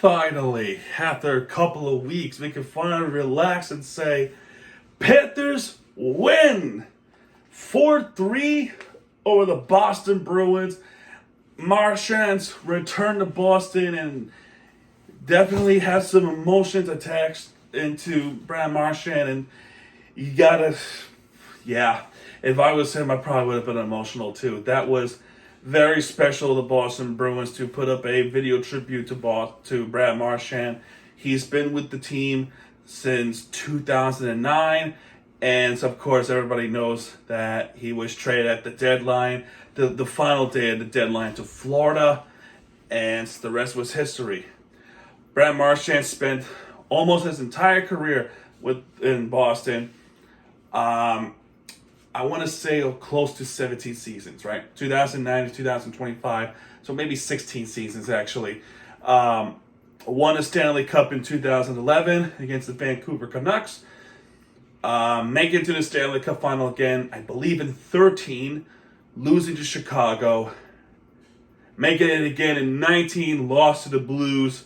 Finally, after a couple of weeks, we can finally relax and say, Panthers win 4-3 over the Boston Bruins. Marchand's return to Boston and definitely has some emotions attached into Brad Marchand. And you gotta, yeah, if I was him, I probably would have been emotional too. That was very special of the Boston Bruins to put up a video tribute to Brad Marchand. He's been with the team since 2009, and of course everybody knows that he was traded at the deadline, the final day of the deadline, to Florida, and the rest was history. Brad Marchand spent almost his entire career in Boston. I want to say close to 17 seasons, right? 2009 to 2025, so maybe 16 seasons actually. Won a Stanley Cup in 2011 against the Vancouver Canucks. Make it to the Stanley Cup final again, I believe in 13, losing to Chicago. Making it again in 19, lost to the Blues.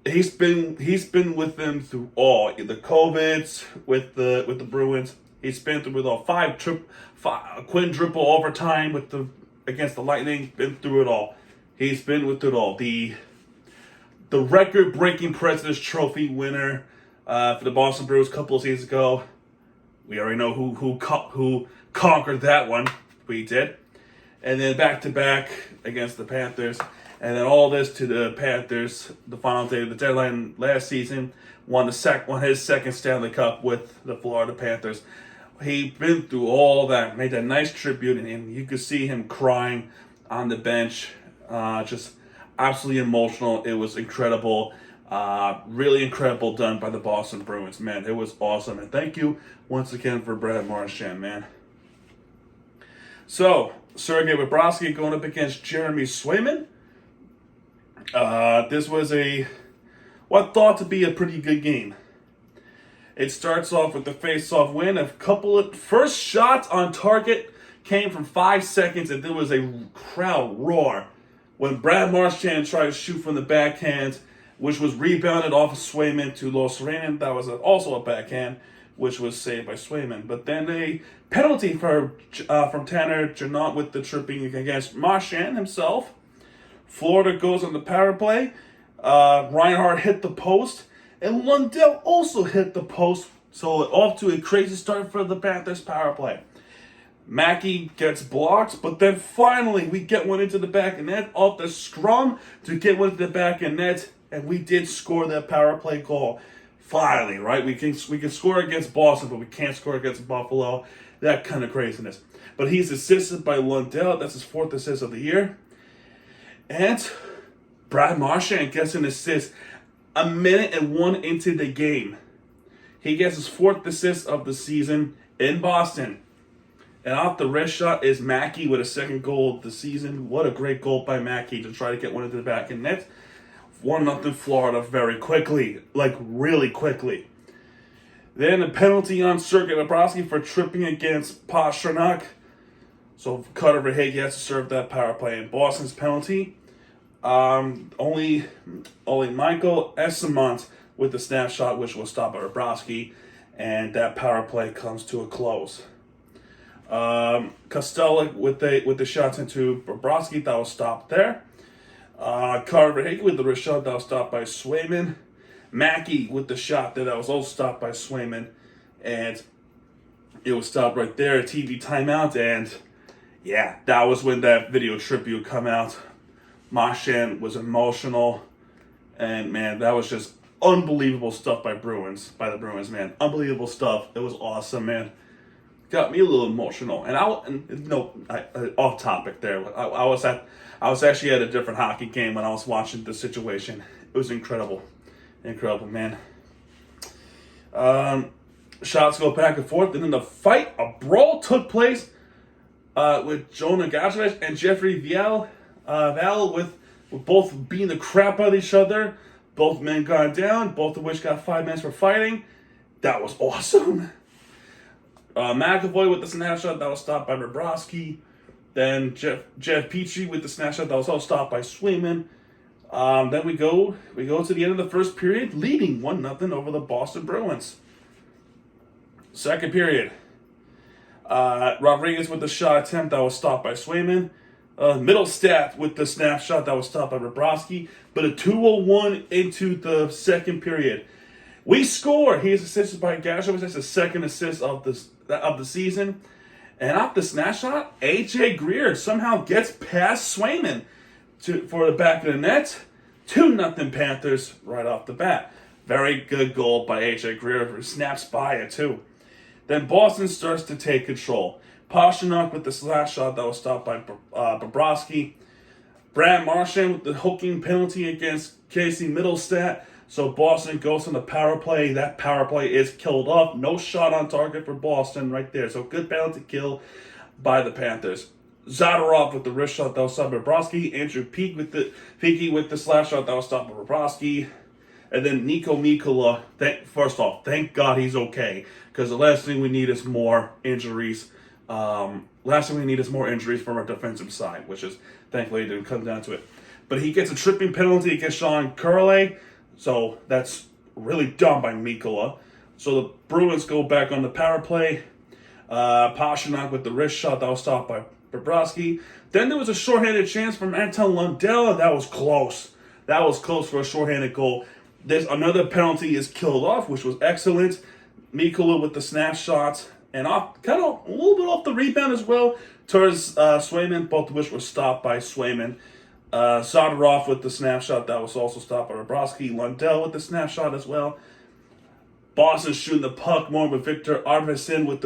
He's been with them through all the COVIDs with the Bruins. He's been through with all quadruple overtime against the Lightning. Been through it all. He's been with it all. The record-breaking President's Trophy winner for the Boston Bruins a couple of seasons ago. We already know who conquered that one. We did. And then back-to-back against the Panthers. And then all this to the Panthers, the final day of the deadline last season, won his second Stanley Cup with the Florida Panthers. He'd been through all that, made that nice tribute, and you could see him crying on the bench, just absolutely emotional. It was incredible, really incredible done by the Boston Bruins, man. It was awesome, and thank you once again for Brad Marchand, man. So, Sergei Bobrovsky going up against Jeremy Swayman. This was what thought to be a pretty good game. It starts off with the face-off win. A couple of first shots on target came from 5 seconds, and there was a crowd roar when Brad Marchand tried to shoot from the backhand, which was rebounded off of Swayman to Los Renan. That was also a backhand, which was saved by Swayman. But then a penalty from Tanner Janot with the tripping against Marchand himself. Florida goes on the power play. Reinhart hit the post. And Lundell also hit the post, so off to a crazy start for the Panthers power play. Mackey gets blocked, but then finally we get one into the back of net off the scrum to get one into the back of net, and we did score that power play goal. Finally, right? We can score against Boston, but we can't score against Buffalo. That kind of craziness. But he's assisted by Lundell. That's his 4th assist of the year. And Brad Marchand gets an assist a minute and 1 into the game. He gets his 4th assist of the season in Boston. And off the wrist shot is Mackey with a 2nd goal of the season. What a great goal by Mackey to try to get one into the back of net. 1-0 Florida very quickly. Like, really quickly. Then a penalty on Sergei Bobrovsky for tripping against Pastrnak. So Carter Verhaeghe has to serve that power play. And Boston's penalty. Only Michael Eyssimont with the snapshot, which was stopped by Bobrovsky, and that power play comes to a close. Costello with the shots into Bobrovsky, that was stopped there. Carter Verhaeghe with the wrist shot, that was stopped by Swayman. Mackey with the shot that was also stopped by Swayman, and it was stopped right there. A TV timeout, and yeah, that was when that video tribute come out. Marchand was emotional, and man, that was just unbelievable stuff by the Bruins, man. Unbelievable stuff. It was awesome, man. Got me a little emotional, and off topic there. I was actually at a different hockey game when I was watching the situation. It was incredible, man. Shots go back and forth, and in the fight, a brawl took place with Jonah Gajevich and Jeffrey Viel with both beating the crap out of each other. Both men got down, both of which got 5 minutes for fighting. That was awesome. McAvoy with the snapshot, that was stopped by Bobrovsky. Then Jeff Petrie with the snapshot, that was all stopped by Swayman. Then we go to the end of the first period, leading 1-0 over the Boston Bruins. Second period, Rodriguez with the shot attempt that was stopped by Swayman. Middlestat with the snapshot that was stopped by Bobrovsky. But a 2:01 into the second period. We score. He is assisted by Gasher. That's his second assist of the season. And off the snapshot, A.J. Greer somehow gets past Swayman for the back of the net. 2-0 Panthers right off the bat. Very good goal by A.J. Greer, who snaps by it too. Then Boston starts to take control. Pastrnak with the slash shot that was stopped by Bobrovsky. Brad Marchand with the hooking penalty against Casey Middlestat. So Boston goes on the power play. That power play is killed off. No shot on target for Boston right there. So good penalty kill by the Panthers. Zadorov with the wrist shot that was stopped by Bobrovsky. Andrew Peeke with the slash shot that was stopped by Bobrovsky. And then Nico Mikkola. First off, thank God he's okay. Because the last thing we need is more injuries. Last thing we need is more injuries from our defensive side, which is thankfully it didn't come down to it. But he gets a tripping penalty against Sean Curley, so that's really dumb by Mikkola. So the Bruins go back on the power play. Pastrnak with the wrist shot that was stopped by Bobrovsky. Then there was a shorthanded chance from Anton Lundell, and that was close. That was close for a shorthanded goal. There's another penalty is killed off, which was excellent. Mikkola with the snapshot. And off, kind of a little bit off the rebound as well, towards Swayman, both of which were stopped by Swayman. Zadorov with the snapshot that was also stopped by Bobrovsky. Lundell with the snapshot as well. Boston shooting the puck more with Victor Arvidsson with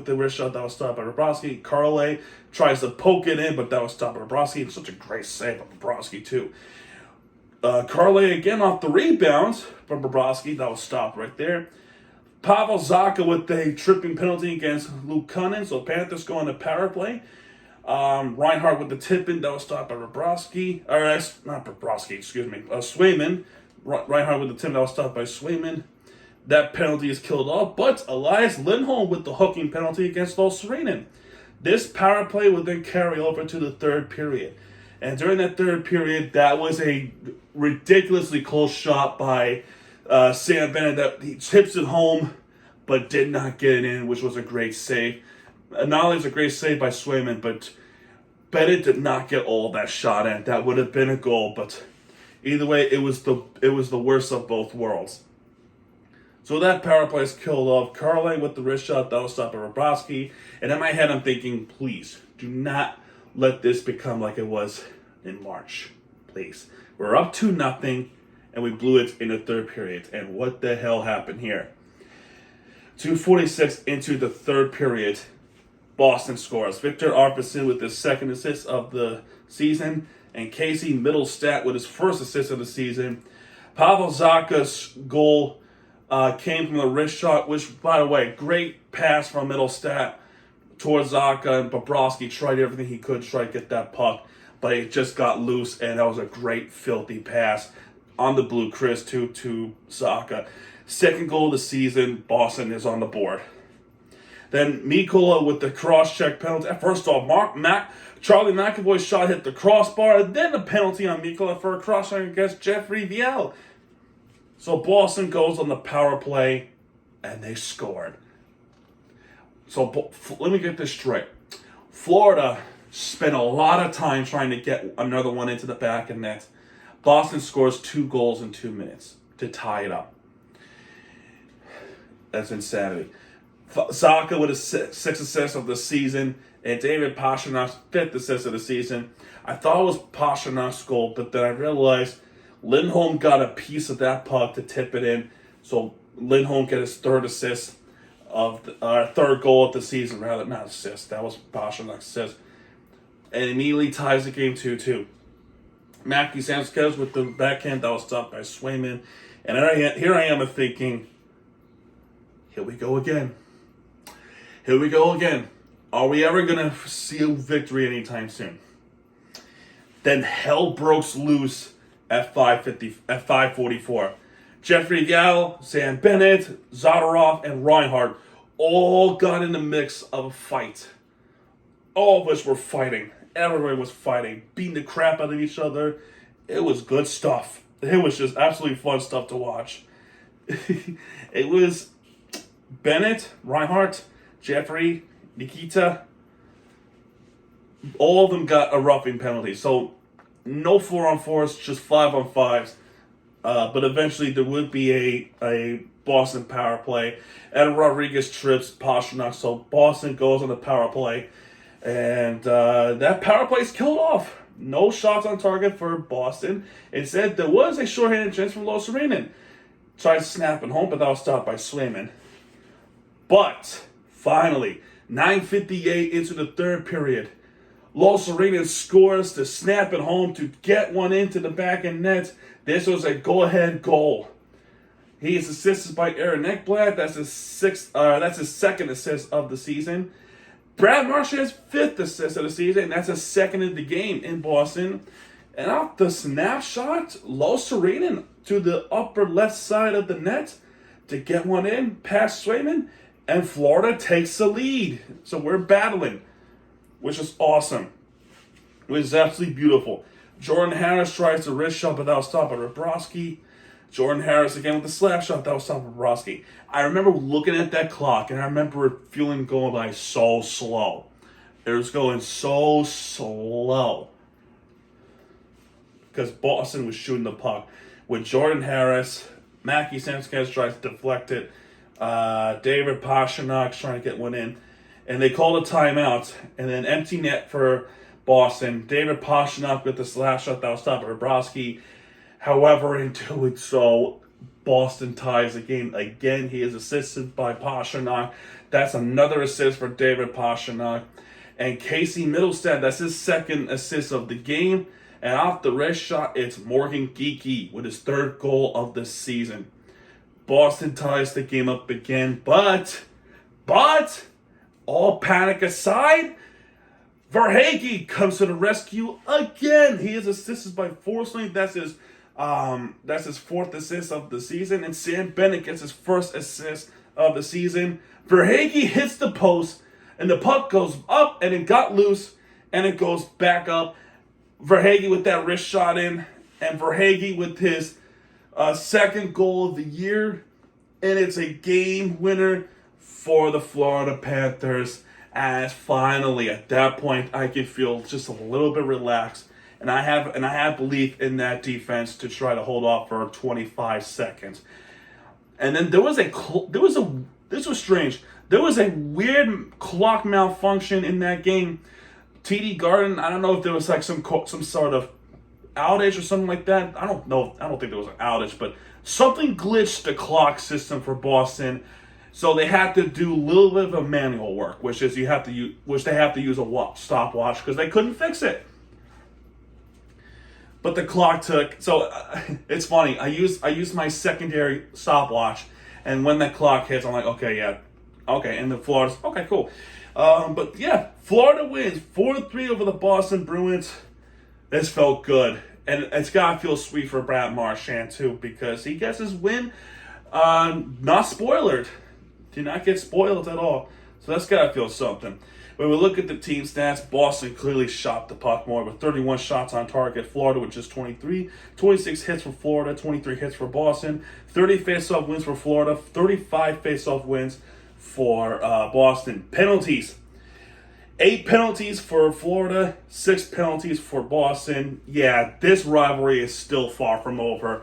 the wrist shot that was stopped by Bobrovsky. Carle tries to poke it in, but that was stopped by Bobrovsky. It's such a great save by Bobrovsky too. Carle again off the rebounds from Bobrovsky. That was stopped right there. Pavel Zacha with a tripping penalty against Luke Cunnin, so Panthers go on the power play. Reinhardt with the tip-in that was stopped by Swayman. Reinhardt with the tip that was stopped by Swayman. That penalty is killed off, but Elias Lindholm with the hooking penalty against Serenen. This power play would then carry over to the third period. And during that third period, that was a ridiculously close shot by Sam Bennett that he tips it home, but did not get it in, which was a great save. Not only was a great save by Swayman, but Bennett did not get all that shot in. That would have been a goal, but either way, it was the worst of both worlds. So that power play is killed off. Carle with the wrist shot that was stopped by Bobrovsky, and in my head, I'm thinking, please do not let this become like it was in March, please. We're up 2-0. And we blew it in the third period. And what the hell happened here? 2:46 into the third period, Boston scores. Victor Arvidsson with his second assist of the season, and Casey Middlestat with his first assist of the season. Pavel Zacha's goal came from the wrist shot, which, by the way, great pass from Middlestat towards Zacha, and Bobrovsky tried everything he could to try to get that puck, but it just got loose, and that was a great, filthy pass on the blue Chris to Zacha. Second goal of the season, Boston is on the board. Then Mikkola with the cross-check penalty. First off, Charlie McAvoy's shot hit the crossbar, and then a penalty on Mikkola for a cross-check against Jeffrey Viel. So Boston goes on the power play, and they scored. So let me get this straight. Florida spent a lot of time trying to get another one into the back of net. Boston scores 2 goals in 2 minutes to tie it up. That's insanity. Zacha with his 6th assist of the season, and David Pastrnak's 5th assist of the season. I thought it was Pastrnak's goal, but then I realized Lindholm got a piece of that puck to tip it in. So Lindholm get his 3rd assist of the 3rd goal of the season, rather, not assist. That was Pastrnak's assist. And immediately ties the game 2-2. Mackie Sanchez with the backhand that was stopped by Swayman. And here I am thinking, here we go again. Here we go again. Are we ever going to see a victory anytime soon? Then hell breaks loose at 5:44. Jeffrey Viel, Sam Bennett, Zadorov, and Reinhardt all got in the mix of a fight. All of us were fighting. Everybody was fighting, beating the crap out of each other. It was good stuff. It was just absolutely fun stuff to watch. It was Bennett, Reinhardt, Jeffrey, Nikita. All of them got a roughing penalty. So no 4-on-4s, just 5-on-5s. But eventually there would be a Boston power play. And Rodriguez trips Pastrnak. So Boston goes on the power play. And that power play is killed off. No shots on target for Boston. Instead, there was a shorthanded chance from Los Serenen. Tried snapping home, but that was stopped by Swayman. But, finally, 9:58 into the third period, Los Serenen scores to snap it home to get one into the back end net. This was a go-ahead goal. He is assisted by Aaron Ekblad. That's his second assist of the season. Brad Marchand's fifth assist of the season, and that's his second of the game in Boston. And off the snapshot, Los Serenen to the upper left side of the net to get one in past Swayman, and Florida takes the lead. So we're battling, which is awesome. It was absolutely beautiful. Jordan Harris tries to wrist shot, but that was stopped by Bobrovsky. Jordan Harris again with the slap shot, that was stopped by Bobrovsky. I remember looking at that clock, and I remember it feeling going by so slow. It was going so slow. Because Boston was shooting the puck. With Jordan Harris, Mackie Sanchez tries to deflect it. David Pastrnak trying to get one in. And they called a timeout. And then empty net for Boston. David Pastrnak with the slap shot that was stopped by Bobrovsky. However, in doing so, Boston ties the game again. He is assisted by Pastrnak. That's another assist for David Pastrnak. And Casey Middlestad, that's his second assist of the game. And off the wrist shot, it's Morgan Geekie with his third goal of the season. Boston ties the game up again, but, all panic aside, Verhaeghe comes to the rescue again. He is assisted by Forsling. That's his fourth assist of the season. And Sam Bennett gets his first assist of the season. Verhaeghe hits the post, and the puck goes up, and it got loose, and it goes back up. Verhaeghe with that wrist shot in, and Verhaeghe with his second goal of the year, and it's a game winner for the Florida Panthers. As finally, at that point, I can feel just a little bit relaxed, and I have belief in that defense to try to hold off for 25 seconds. And then this was strange. There was a weird clock malfunction in that game. TD Garden, I don't know if there was like some sort of outage or something like that. I don't know. I don't think there was an outage, but something glitched the clock system for Boston, so they had to do a little bit of manual work, which they have to use a stopwatch because they couldn't fix it. But the clock took. So it's funny. I used my secondary stopwatch, and when that clock hits, I'm like, okay, yeah, okay, and the Florida's okay, cool. But yeah, Florida wins 4-3 over the Boston Bruins. This felt good. And it's got to feel sweet for Brad Marchand, too, because he gets his win not spoiled. Did not get spoiled at all. So that's got to feel something. When we look at the team stats, Boston clearly shot the puck more with 31 shots on target. Florida with just 23. 26 hits for Florida, 23 hits for Boston. 30 face-off wins for Florida, 35 face-off wins for Boston. Penalties. 8 penalties for Florida, 6 penalties for Boston. Yeah, this rivalry is still far from over.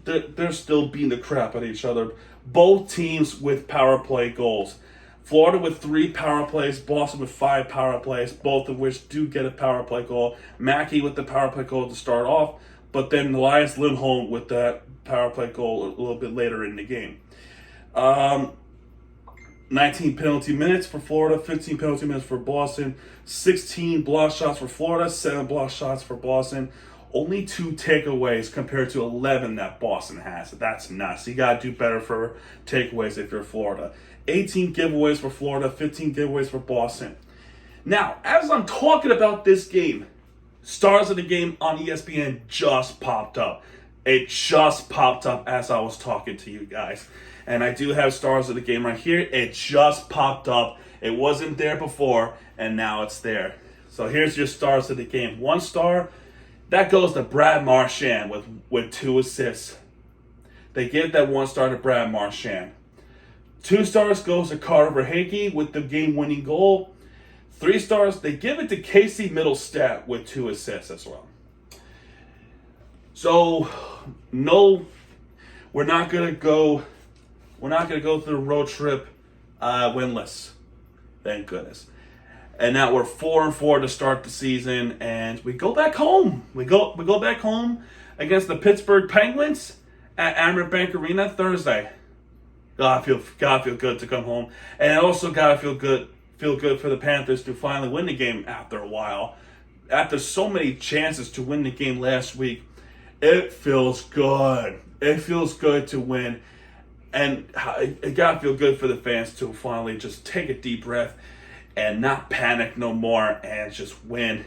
They're still beating the crap out of each other. Both teams with power play goals. Florida with 3 power plays, Boston with 5 power plays, both of which do get a power play goal. Mackey with the power play goal to start off, but then Elias Lindholm with that power play goal a little bit later in the game. 19 penalty minutes for Florida, 15 penalty minutes for Boston, 16 block shots for Florida, 7 block shots for Boston. Only 2 takeaways compared to 11 that Boston has. That's nuts. You got to do better for takeaways if you're Florida. 18 giveaways for Florida, 15 giveaways for Boston. Now, as I'm talking about this game, Stars of the Game on ESPN just popped up. It just popped up as I was talking to you guys. And I do have Stars of the Game right here. It just popped up. It wasn't there before, and now it's there. So here's your Stars of the Game. 1 star, That goes to Brad Marchand with 2 assists. They give that 1 star to Brad Marchand. 2 stars goes to Carter Verhaeghe with the game-winning goal. 3 stars, they give it to Casey Middlestat with 2 assists as well. So, no, we're not gonna go through the road trip winless. Thank goodness. And now we're 4-4 to start the season, and we go back home. We go back home against the Pittsburgh Penguins at Amerant Bank Arena Thursday. Gotta feel good to come home, and also gotta feel good for the Panthers to finally win the game after a while. After so many chances to win the game last week, it feels good. It feels good to win, and it gotta feel good for the fans to finally just take a deep breath and not panic no more and just win.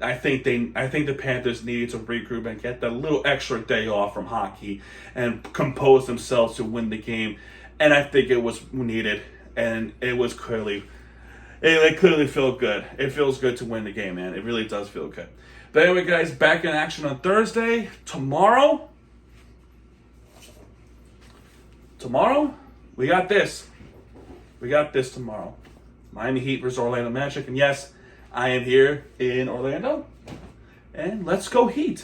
I think the Panthers needed to regroup and get that little extra day off from hockey and compose themselves to win the game. And I think it was needed, and it was clearly felt good. It feels good to win the game, man. It really does feel good. But anyway, guys, back in action on Thursday. Tomorrow, we got this. We got this tomorrow. Miami Heat versus Orlando Magic. And yes, I am here in Orlando. And let's go Heat.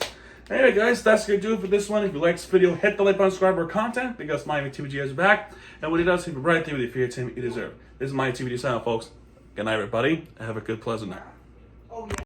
Anyway, guys, that's going to do it for this one. If you like this video, hit the like button, subscribe for content, because Miami TVG is back. And when he does, he'll be right there with you for your team you deserve. This is Miami TVG sign out, folks. Good night, everybody. Have a good, pleasant night.